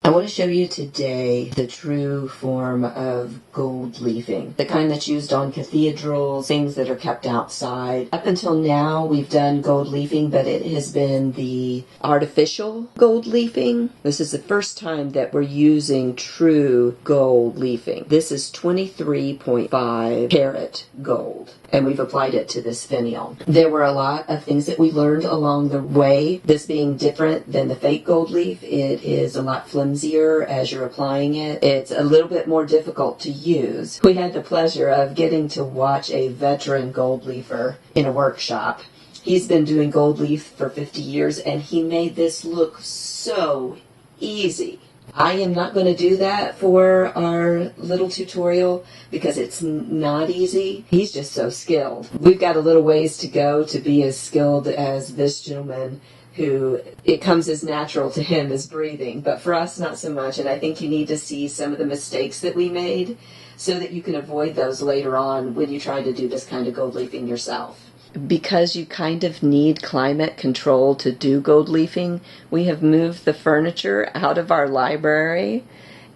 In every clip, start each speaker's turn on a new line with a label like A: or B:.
A: I want to show you today the true form of gold leafing, the kind that's used on cathedrals, things that are kept outside. Up until now, we've done gold leafing, but it has been the artificial gold leafing. This is the first time that we're using true gold leafing. This is 23.5 karat gold, and we've applied it to this finial. There were a lot of things that we learned along the way. This being different than the fake gold leaf, it is a lot flimsier as you're applying it. It's a little bit more difficult to use. We had the pleasure of getting to watch a veteran gold leafer in a workshop. He's been doing gold leaf for 50 years, and he made this look so easy. I am not going to do that for our little tutorial because it's not easy. He's just so skilled. We've got a little ways to go to be as skilled as this gentleman, who it comes as natural to him as breathing, but for us not so much. And I think you need to see some of the mistakes that we made so that you can avoid those later on when you try to do this kind of gold leafing yourself. Because you kind of need climate control to do gold leafing, we have moved the furniture out of our library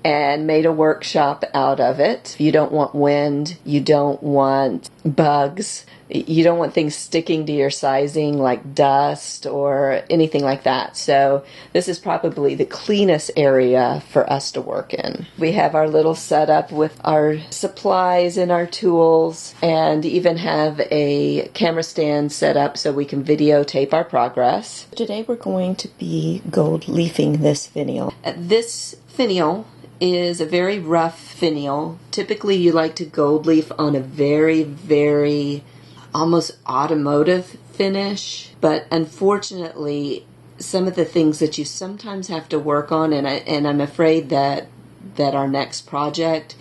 A: and made a workshop out of it. You don't want wind, you don't want bugs, you don't want things sticking to your sizing like dust or anything like that. So this is probably the cleanest area for us to work in. We have our little setup with our supplies and our tools, and even have a camera stand set up so we can videotape our progress. Today we're going to be gold leafing this finial. This finial is a very rough finial. Typically you like to gold leaf on a very almost automotive finish, but unfortunately some of the things that you sometimes have to work on, and I'm afraid that our next project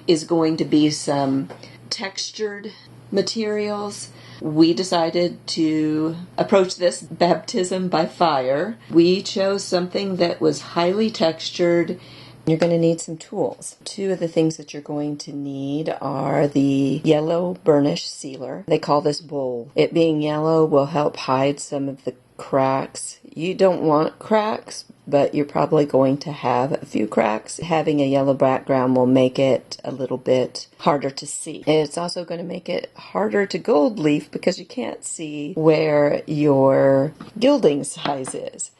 A: is going to be some textured materials. We decided to approach this baptism by fire. We chose something that was highly textured. You're going to need some tools. Two of the things that you're going to need are the yellow burnish sealer. They call this bowl. It being yellow will help hide some of the cracks. You don't want cracks, but you're probably going to have a few cracks. Having a yellow background will make it a little bit harder to see. It's also going to make it harder to gold leaf because you can't see where your gilding size is.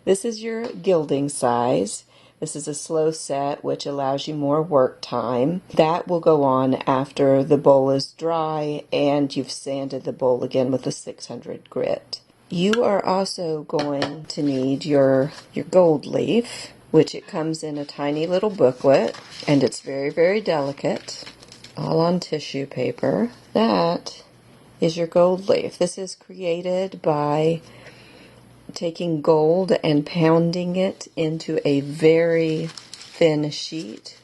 A: This is your gilding size. This is a slow set, which allows you more work time. That will go on after the bowl is dry and you've sanded the bowl again with a 600 grit. You are also going to need your gold leaf, which it comes in a tiny little booklet, and it's very delicate, all on tissue paper. That is your gold leaf. This is created by taking gold and pounding it into a very thin sheet.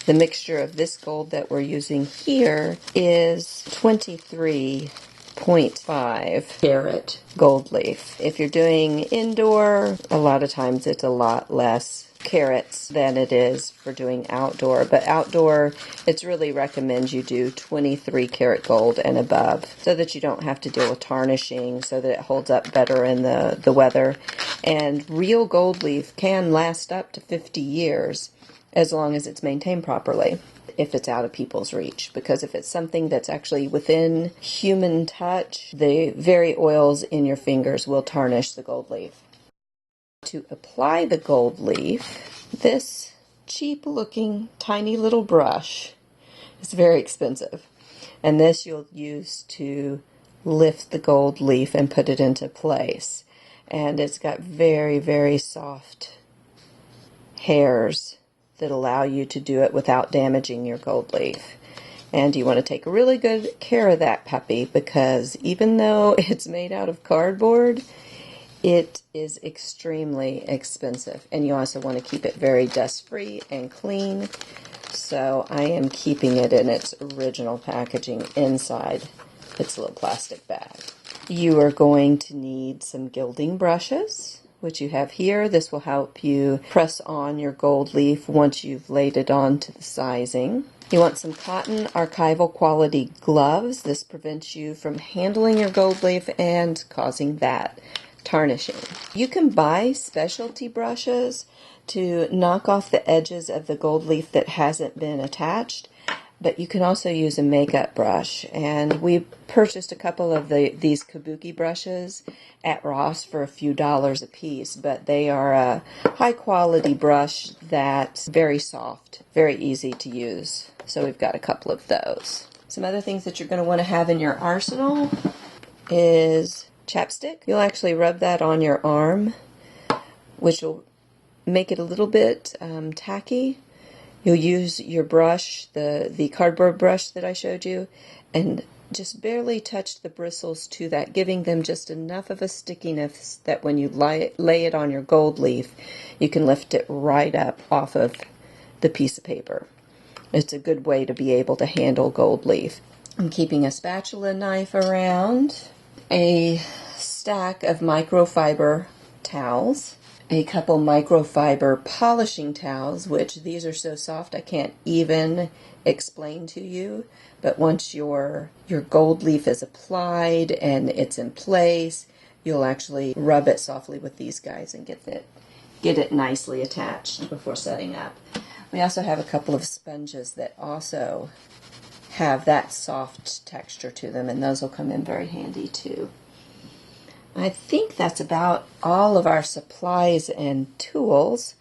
A: The mixture of this gold that we're using here is 23.5 karat gold leaf. If you're doing indoor, a lot of times it's a lot less carats than it is for doing outdoor, but outdoor it's really recommends you do 23 karat gold and above so that you don't have to deal with tarnishing, so that it holds up better in the weather. And real gold leaf can last up to 50 years as long as it's maintained properly, if it's out of people's reach, because if it's something that's actually within human touch, the very oils in your fingers will tarnish the gold leaf. To apply the gold leaf, this cheap looking tiny little brush is very expensive, and this you'll use to lift the gold leaf and put it into place. And it's got very soft hairs that allow you to do it without damaging your gold leaf. And you want to take really good care of that puppy, because even though it's made out of cardboard, it is extremely expensive, and you also want to keep it very dust-free and clean. So I am keeping it in its original packaging inside its little plastic bag. You are going to need some gilding brushes, which you have here. This will help you press on your gold leaf once you've laid it onto the sizing. You want some cotton archival quality gloves. This prevents you from handling your gold leaf and causing that tarnishing. You can buy specialty brushes to knock off the edges of the gold leaf that hasn't been attached. But you can also use a makeup brush, and we purchased a couple of these kabuki brushes at Ross for a few dollars a piece, but they are a high quality brush that's very soft, very easy to use. So we've got a couple of those. Some other things that you're going to want to have in your arsenal is chapstick. You'll actually rub that on your arm, which will make it a little bit tacky. You'll use your brush, the cardboard brush that I showed you, and just barely touch the bristles to that, giving them just enough of a stickiness that when you lay it on your gold leaf, you can lift it right up off of the piece of paper. It's a good way to be able to handle gold leaf. I'm keeping a spatula knife around, a stack of microfiber towels, a couple microfiber polishing towels, which these are so soft I can't even explain to you. But once your gold leaf is applied and it's in place, you'll actually rub it softly with these guys and get it nicely attached before setting up. We also have a couple of sponges that also have that soft texture to them, and those will come in very handy too. I think that's about all of our supplies and tools.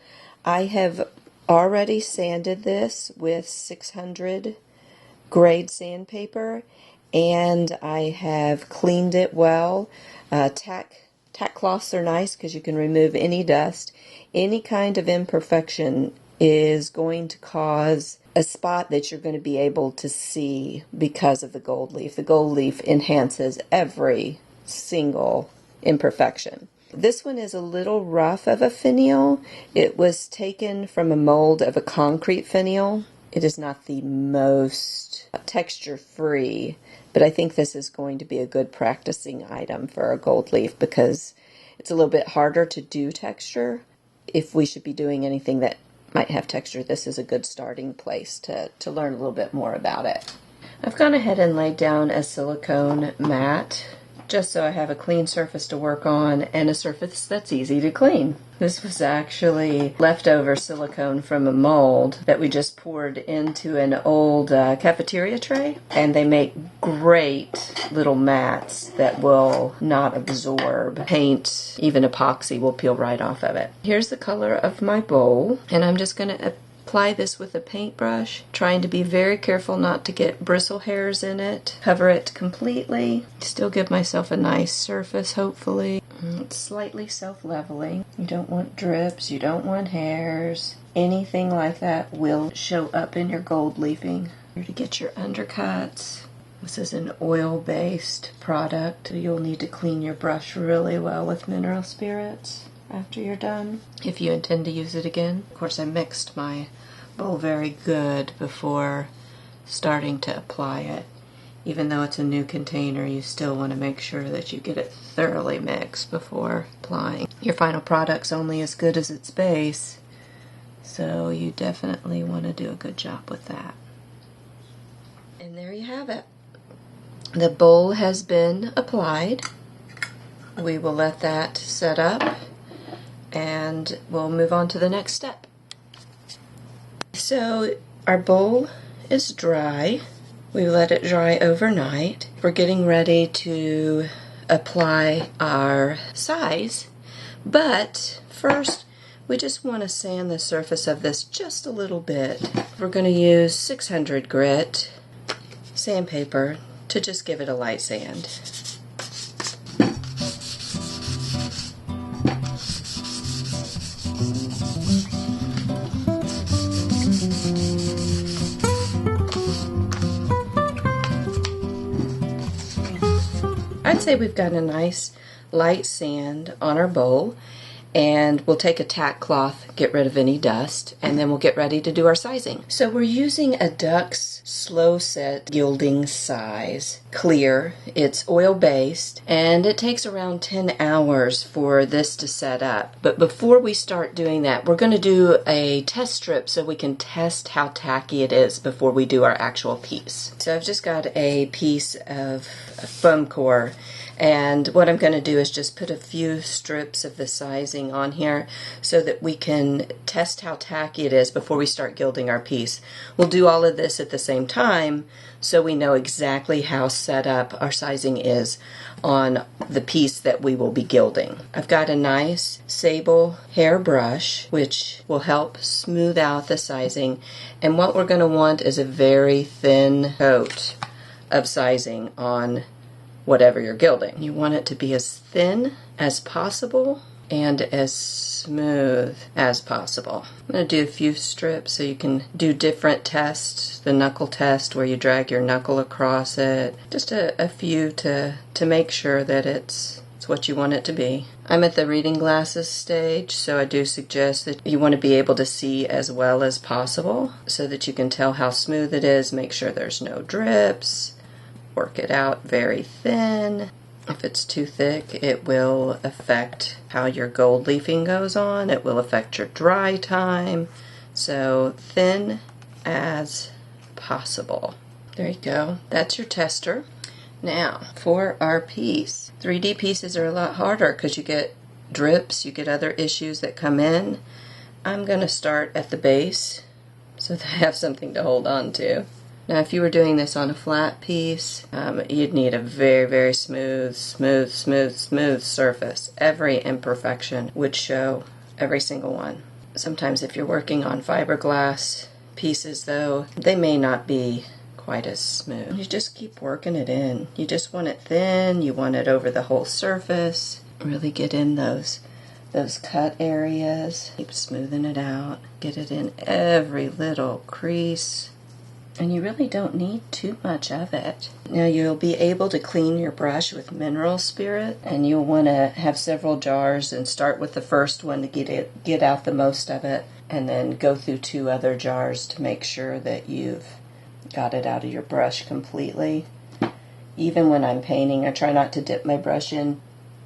A: I have already sanded this with 600 grade sandpaper, and I have cleaned it well. Tack cloths are nice because you can remove any dust. Any kind of imperfection is going to cause a spot that you're going to be able to see because of the gold leaf. The gold leaf enhances every single imperfection. This one is a little rough of a finial. It was taken from a mold of a concrete finial. It is not the most texture free, but I think this is going to be a good practicing item for a gold leaf because it's a little bit harder to do texture. If we should be doing anything that might have texture, this is a good starting place to learn a little bit more about it. I've gone ahead and laid down a silicone mat just so I have a clean surface to work on and a surface that's easy to clean. This was actually leftover silicone from a mold that we just poured into an old cafeteria tray, and they make great little mats that will not absorb paint. Even epoxy will peel right off of it. Here's the color of my bowl, and I'm just going to apply this with a paintbrush, trying to be very careful not to get bristle hairs in it. Cover it completely. Still give myself a nice surface, hopefully. It's slightly self-leveling. You don't want drips, you don't want hairs. Anything like that will show up in your gold leafing. Here to get your undercuts. This is an oil-based product. You'll need to clean your brush really well with mineral spirits after you're done, if you intend to use it again. Of course, I mixed my bowl very good before starting to apply it. Even though it's a new container, you still want to make sure that you get it thoroughly mixed before applying. Your final product's only as good as its base, so you definitely want to do a good job with that. And there you have it. The bowl has been applied. We will let that set up, and we'll move on to the next step. So our bowl is dry. We let it dry overnight. We're getting ready to apply our size, but first we just want to sand the surface of this just a little bit. We're going to use 600 grit sandpaper to just give it a light sand. I'd say we've got a nice light sand on our bowl, and we'll take a tack cloth, get rid of any dust, and then we'll get ready to do our sizing. So we're using a Duck's Slow Set Gilding size, clear. It's oil-based, and it takes around 10 hours for this to set up. But before we start doing that, we're going to do a test strip so we can test how tacky it is before we do our actual piece. So I've just got a piece of foam core, And what I'm going to do is just put a few strips of the sizing on here so that we can test how tacky it is before we start gilding our piece. We'll do all of this at the same time so we know exactly how set up our sizing is on the piece that we will be gilding. I've got a nice sable hair brush which will help smooth out the sizing, and what we're going to want is a very thin coat of sizing on whatever you're gilding. You want it to be as thin as possible and as smooth as possible. I'm going to do a few strips so you can do different tests. The knuckle test where you drag your knuckle across it. Just a few to make sure that it's what you want it to be. I'm at the reading glasses stage, so I do suggest that you want to be able to see as well as possible so that you can tell how smooth it is. Make sure there's no drips. Work it out very thin. If it's too thick, it will affect how your gold leafing goes on. It will affect your dry time. So thin as possible. There you go. That's your tester. Now, for our piece. 3D pieces are a lot harder because you get drips, you get other issues that come in. I'm going to start at the base so that I have something to hold on to. Now, if you were doing this on a flat piece, you'd need a very, very smooth surface. Every imperfection would show, every single one. Sometimes if you're working on fiberglass pieces, though, they may not be quite as smooth. You just keep working it in. You just want it thin, you want it over the whole surface. Really get in those cut areas. Keep smoothing it out. Get it in every little crease. And you really don't need too much of it. Now you'll be able to clean your brush with mineral spirit, and you'll want to have several jars and start with the first one to get out the most of it, and then go through 2 other jars to make sure that you've got it out of your brush completely. Even when I'm painting, I try not to dip my brush in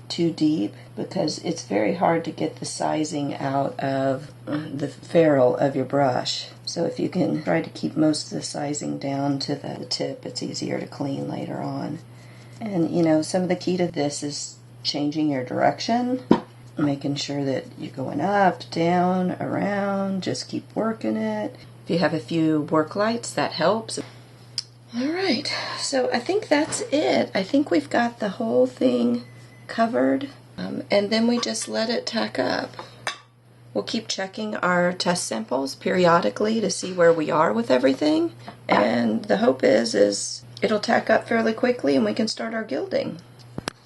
A: too deep because it's very hard to get the sizing out of the ferrule of your brush. So if you can try to keep most of the sizing down to the tip, it's easier to clean later on. And you know, some of the key to this is changing your direction, making sure that you're going up, down, around, just keep working it. If you have a few work lights, that helps. Alright, so I think that's it. I think we've got the whole thing covered, and then we just let it tack up. We'll keep checking our test samples periodically to see where we are with everything, and the hope is it'll tack up fairly quickly and we can start our gilding.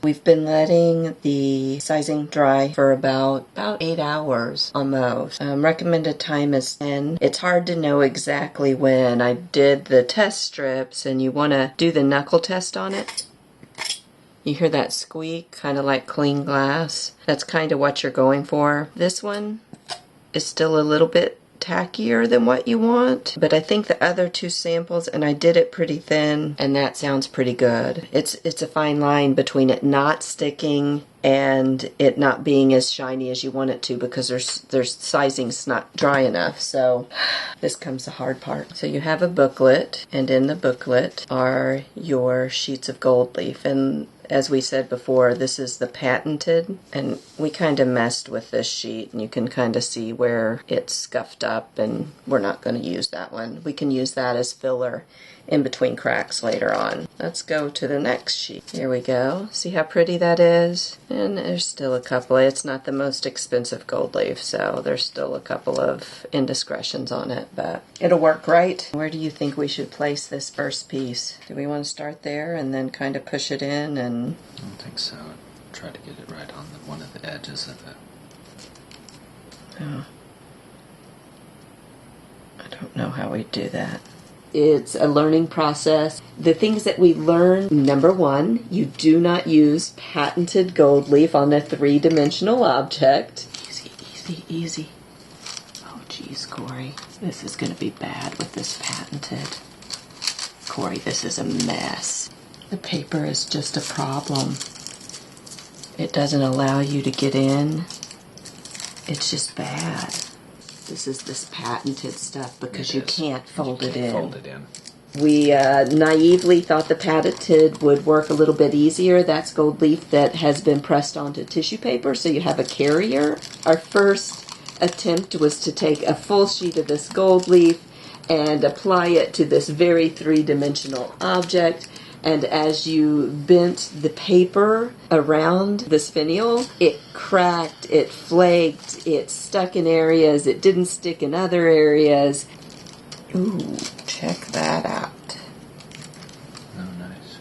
A: We've been letting the sizing dry for about 8 hours almost. Recommended time is 10. It's hard to know exactly when. I did the test strips, and you want to do the knuckle test on it. You hear that squeak, kind of like clean glass. That's kind of what you're going for. This one is still a little bit tackier than what you want, but I think the other 2 samples, and I did it pretty thin, and that sounds pretty good. It's a fine line between it not sticking and it not being as shiny as you want it to, because there's sizing's not dry enough. So this comes the hard part. So you have a booklet, and in the booklet are your sheets of gold leaf, and as we said before, this is the patented, and we kind of messed with this sheet, and you can kind of see where it's scuffed up, and we're not going to use that one. We can use that as filler in between cracks later on. Let's go to the next sheet. Here we go. See how pretty that is? And there's still a couple. It's not the most expensive gold leaf, so there's still a couple of indiscretions on it, but it'll work right. Where do you think we should place this first piece? Do we want to start there and then kind of push it in? And
B: I don't think so. Try to get it right on one of the edges of it.
A: Oh. I don't know how we do that. It's a learning process. The things that we learn, number 1, you do not use patented gold leaf on a 3-dimensional object. Easy, easy, easy. Oh, geez, Corey. This is going to be bad with this patented. Corey, this is a mess. The paper is just a problem. It doesn't allow you to get in. It's just bad. This is this patented stuff because you can't fold it in.
B: Fold it in.
A: We naively thought the patented would work a little bit easier. That's gold leaf that has been pressed onto tissue paper, so you have a carrier. Our first attempt was to take a full sheet of this gold leaf and apply it to this very three-dimensional object. And as you bent the paper around this finial, it cracked, it flaked, it stuck in areas, it didn't stick in other areas. Ooh, check that out.
B: Oh, nice.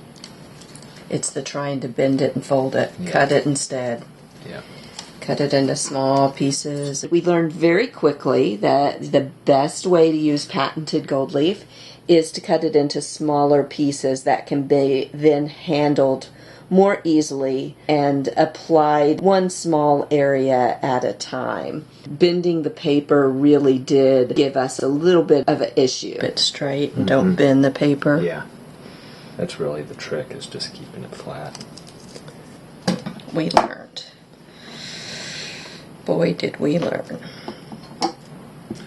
A: It's the trying to bend it and fold it.
B: Yeah.
A: Cut it instead.
B: Yeah.
A: Cut it into small pieces. We learned very quickly that the best way to use patented gold leaf is to cut it into smaller pieces that can be then handled more easily and applied one small area at a time. Bending the paper really did give us a little bit of an issue. Bit straight and don't bend the paper.
B: Yeah. That's really the trick, is just keeping it flat.
A: We learned. Boy, did we learn.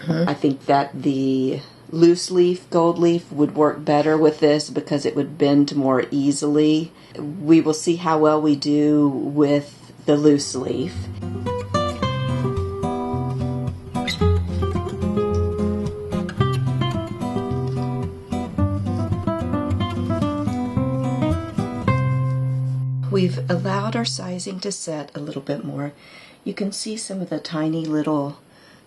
A: I think that the loose leaf gold leaf would work better with this because it would bend more easily. We will see how well we do with the loose leaf. We've allowed our sizing to set a little bit more. You can see some of the tiny little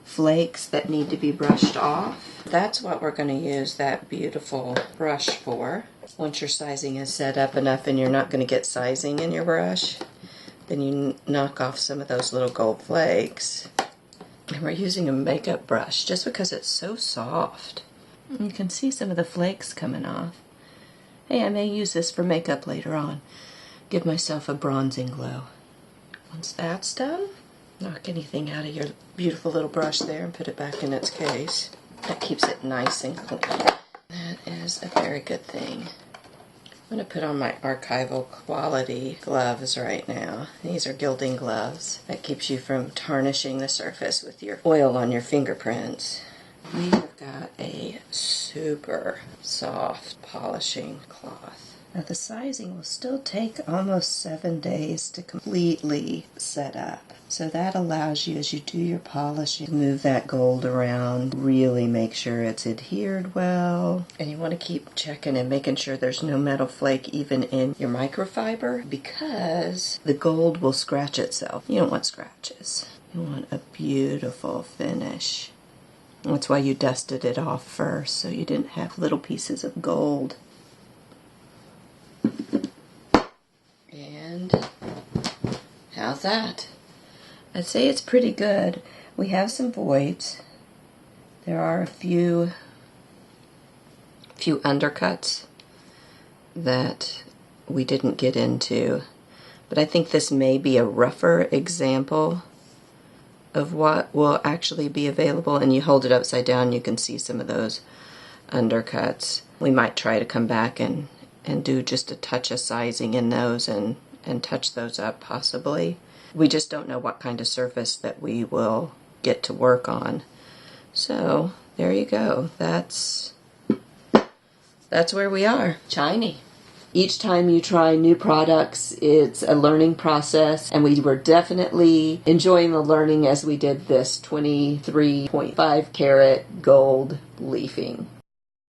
A: flakes that need to be brushed off. That's what we're going to use that beautiful brush for. Once your sizing is set up enough and you're not going to get sizing in your brush, then you knock off some of those little gold flakes. And we're using a makeup brush just because it's so soft. You can see some of the flakes coming off. Hey, I may use this for makeup later on. Give myself a bronzing glow. Once that's done, knock anything out of your beautiful little brush there and put it back in its case. That keeps it nice and clean. That is a very good thing. I'm going to put on my archival quality gloves right now. These are gilding gloves. That keeps you from tarnishing the surface with your oil on your fingerprints. We have got a super soft polishing cloth. Now the sizing will still take almost 7 days to completely set up. So that allows you, as you do your polishing, to move that gold around, really make sure it's adhered well. And you want to keep checking and making sure there's no metal flake even in your microfiber, because the gold will scratch itself. You don't want scratches. You want a beautiful finish. That's why you dusted it off first, so you didn't have little pieces of gold. And how's that? I'd say it's pretty good. We have some voids. There are a few undercuts that we didn't get into, but I think this may be a rougher example of what will actually be available. And you hold it upside down, you can see some of those undercuts. We might try to come back and do just a touch of sizing in those and touch those up possibly. We just don't know what kind of surface that we will get to work on. So there you go. That's where we are. Shiny. Each time you try new products, it's a learning process, and we were definitely enjoying the learning as we did this 23.5 karat gold leafing.